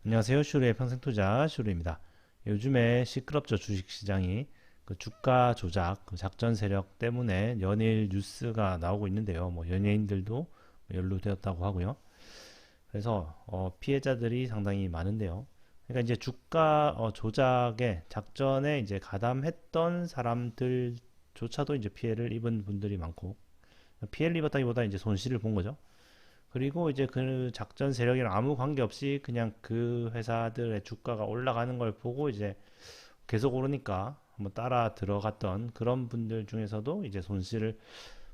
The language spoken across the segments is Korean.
안녕하세요. 슈르의 평생투자 슈르입니다. 요즘에 시끄럽죠. 주식시장이. 그 주가 조작, 그 작전 세력 때문에 연일 뉴스가 나오고 있는데요. 뭐 연예인들도 연루되었다고 하고요. 그래서 피해자들이 상당히 많은데요. 그러니까 이제 주가 조작의 작전에 이제 가담했던 사람들조차도 이제 피해를 입은 분들이 많고, 피해를 입었다기보다 이제 손실을 본 거죠. 그리고 이제 그 작전 세력이랑 아무 관계없이 그냥 그 회사들의 주가가 올라가는 걸 보고 이제 계속 오르니까 한번 따라 들어갔던 그런 분들 중에서도 이제 손실을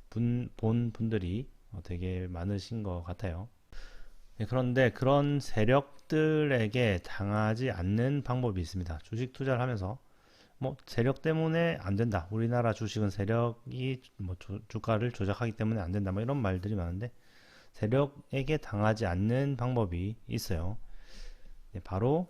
본 분들이 되게 많으신 것 같아요. 네, 그런데 그런 세력들에게 당하지 않는 방법이 있습니다. 주식 투자를 하면서 뭐 세력 때문에 안 된다. 우리나라 주식은 세력이 뭐 주가를 조작하기 때문에 안 된다. 뭐 이런 말들이 많은데 세력에게 당하지 않는 방법이 있어요. 네, 바로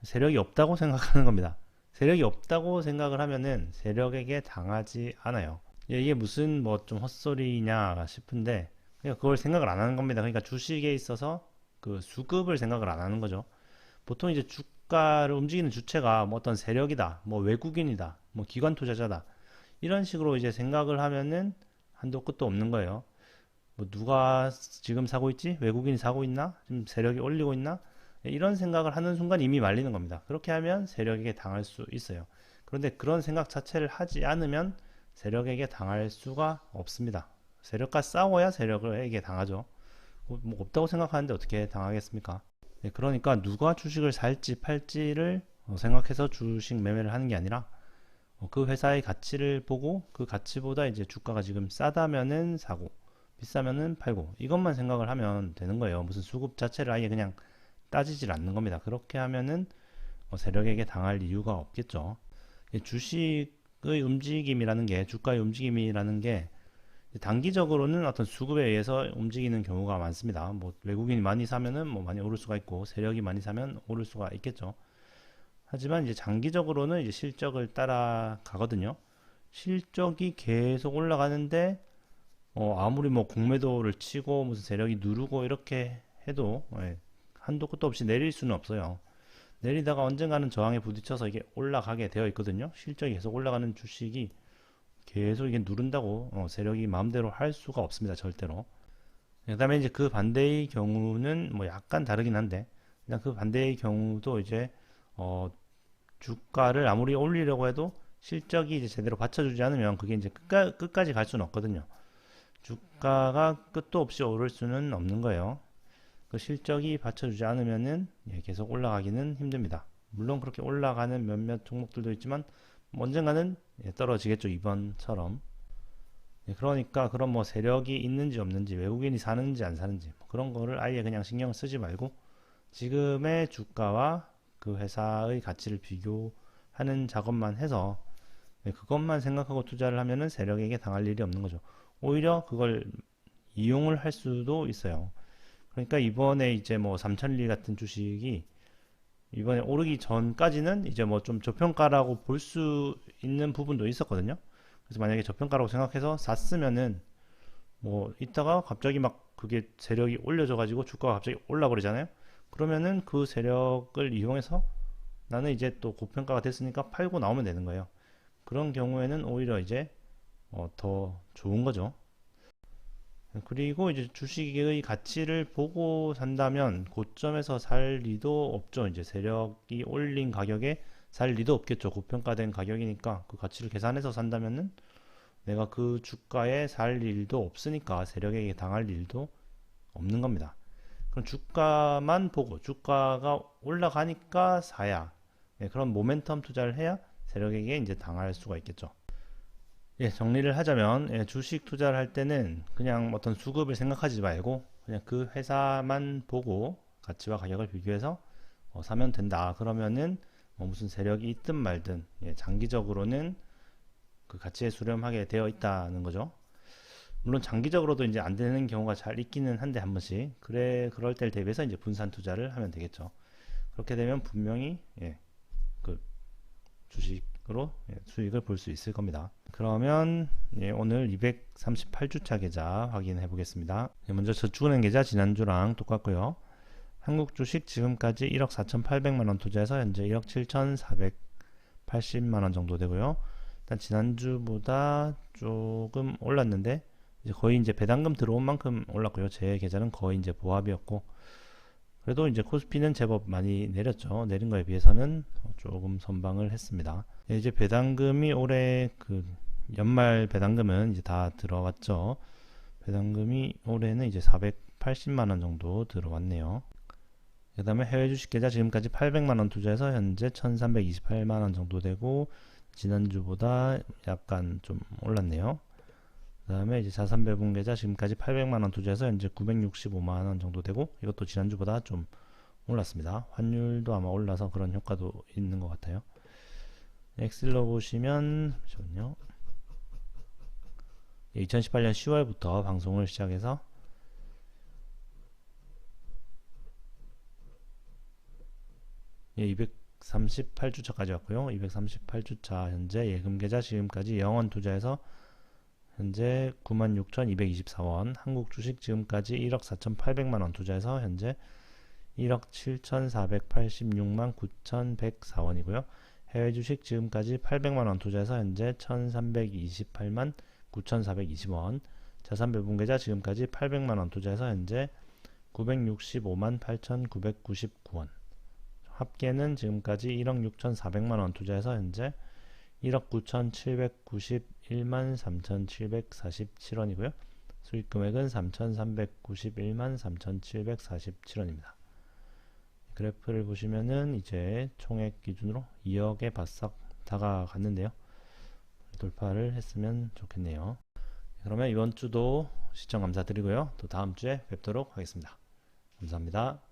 세력이 없다고 생각하는 겁니다. 세력이 없다고 생각을 하면은 세력에게 당하지 않아요. 이게 무슨 뭐 좀 헛소리냐 싶은데 그냥 그걸 생각을 안 하는 겁니다. 그러니까 주식에 있어서 그 수급을 생각을 안 하는 거죠. 보통 이제 주가를 움직이는 주체가 뭐 어떤 세력이다, 뭐 외국인이다, 뭐 기관 투자자다 이런 식으로 이제 생각을 하면은 한도 끝도 없는 거예요. 뭐 누가 지금 사고 있지? 외국인이 사고 있나? 지금 세력이 올리고 있나? 이런 생각을 하는 순간 이미 말리는 겁니다. 그렇게 하면 세력에게 당할 수 있어요. 그런데 그런 생각 자체를 하지 않으면 세력에게 당할 수가 없습니다. 세력과 싸워야 세력에게 당하죠. 뭐 없다고 생각하는데 어떻게 당하겠습니까? 네, 그러니까 누가 주식을 살지 팔지를 생각해서 주식 매매를 하는 게 아니라 그 회사의 가치를 보고 그 가치보다 이제 주가가 지금 싸다면은 사고 비싸면은 팔고 이것만 생각을 하면 되는 거예요. 무슨 수급 자체를 아예 그냥 따지질 않는 겁니다. 그렇게 하면은 세력에게 당할 이유가 없겠죠. 주식의 움직임이라는 게 주가의 움직임이라는 게 단기적으로는 어떤 수급에 의해서 움직이는 경우가 많습니다. 뭐 외국인이 많이 사면은 뭐 많이 오를 수가 있고 세력이 많이 사면 오를 수가 있겠죠. 하지만 이제 장기적으로는 이제 실적을 따라가거든요. 실적이 계속 올라가는데 아무리 뭐 공매도를 치고 무슨 세력이 누르고 이렇게 해도 한도 끝도 없이 내릴 수는 없어요. 내리다가 언젠가는 저항에 부딪혀서 이게 올라가게 되어 있거든요. 실적이 계속 올라가는 주식이 계속 이게 누른다고 세력이 마음대로 할 수가 없습니다. 절대로. 그다음에 이제 그 반대의 경우는 뭐 약간 다르긴 한데 그냥 그 반대의 경우도 이제 어, 주가를 아무리 올리려고 해도 실적이 이제 제대로 받쳐주지 않으면 그게 이제 끝까지 갈 수는 없거든요. 주가가 끝도 없이 오를 수는 없는 거예요. 그 실적이 받쳐주지 않으면은 계속 올라가기는 힘듭니다. 물론 그렇게 올라가는 몇몇 종목들도 있지만 언젠가는 떨어지겠죠. 이번처럼. 그러니까 그런 뭐 세력이 있는지 없는지 외국인이 사는지 안 사는지 뭐 그런 거를 아예 그냥 신경 쓰지 말고 지금의 주가와 그 회사의 가치를 비교하는 작업만 해서 그것만 생각하고 투자를 하면은 세력에게 당할 일이 없는 거죠. 오히려 그걸 이용을 할 수도 있어요. 그러니까 이번에 이제 뭐 삼천리 같은 주식이 이번에 오르기 전까지는 이제 뭐 좀 저평가라고 볼 수 있는 부분도 있었거든요. 그래서 만약에 저평가라고 생각해서 샀으면은 뭐 이따가 갑자기 막 그게 세력이 올려져 가지고 주가가 갑자기 올라 버리잖아요. 그러면은 그 세력을 이용해서 나는 이제 또 고평가가 됐으니까 팔고 나오면 되는 거예요. 그런 경우에는 오히려 이제 더 좋은 거죠. 그리고 이제 주식의 가치를 보고 산다면 고점에서 살 리도 없죠. 이제 세력이 올린 가격에 살 리도 없겠죠. 고평가된 가격이니까 그 가치를 계산해서 산다면은 내가 그 주가에 살 일도 없으니까 세력에게 당할 일도 없는 겁니다. 그럼 주가만 보고 주가가 올라가니까 사야 그런 모멘텀 투자를 해야 세력에게 이제 당할 수가 있겠죠. 정리를 하자면 주식 투자를 할 때는 그냥 어떤 수급을 생각하지 말고 그냥 그 회사만 보고 가치와 가격을 비교해서 사면 된다. 그러면은 무슨 세력이 있든 말든 장기적으로는 그 가치에 수렴하게 되어 있다는 거죠. 물론 장기적으로도 이제 안 되는 경우가 잘 있기는 한데 한 번씩 그럴 때를 대비해서 이제 분산 투자를 하면 되겠죠. 그렇게 되면 분명히 그 주식으로 수익을 볼 수 있을 겁니다. 그러면 오늘 238주차 계좌 확인해 보겠습니다. 먼저 저축은행 계좌 지난주랑 똑같고요. 한국 주식 지금까지 1억 4,800만 원 투자해서 현재 1억 7,480만 원 정도 되고요. 일단 지난주보다 조금 올랐는데 이제 거의 이제 배당금 들어온 만큼 올랐고요. 제 계좌는 거의 이제 보합이었고, 그래도 이제 코스피는 제법 많이 내렸죠. 내린 거에 비해서는 조금 선방을 했습니다. 이제 배당금이 올해 그 연말 배당금은 이제 다 들어왔죠. 배당금이 올해는 이제 480만 원 정도 들어왔네요. 그 다음에 해외 주식 계좌 지금까지 800만 원 투자해서 현재 1328만 원 정도 되고, 지난주보다 약간 좀 올랐네요. 그 다음에 이제 자산 배분 계좌 지금까지 800만 원 투자해서 현재 965만 원 정도 되고, 이것도 지난주보다 좀 올랐습니다. 환율도 아마 올라서 그런 효과도 있는 것 같아요. 엑셀로 보시면 잠시만요. 2018년 10월부터 방송을 시작해서 238주차까지 왔고요. 238주차 현재 예금 계좌 지금까지 영원 투자해서 현재 96,224원, 한국 주식 지금까지 1억 4,800만 원 투자해서 현재 1억 7,486만 9,104원이고요. 해외 주식 지금까지 800만 원 투자해서 현재 1,328만 9,420원, 자산 배분 계좌 지금까지 800만 원 투자해서 현재 965만 8,999원, 합계는 지금까지 1억 6,400만 원 투자해서 현재 1억 9,791만 3,747원이고요. 수익 금액은 3,391만 3,747원입니다. 그래프를 보시면은 이제 총액 기준으로 2억에 바싹 다가갔는데요. 돌파를 했으면 좋겠네요. 그러면 이번 주도 시청 감사드리고요. 또 다음 주에 뵙도록 하겠습니다. 감사합니다.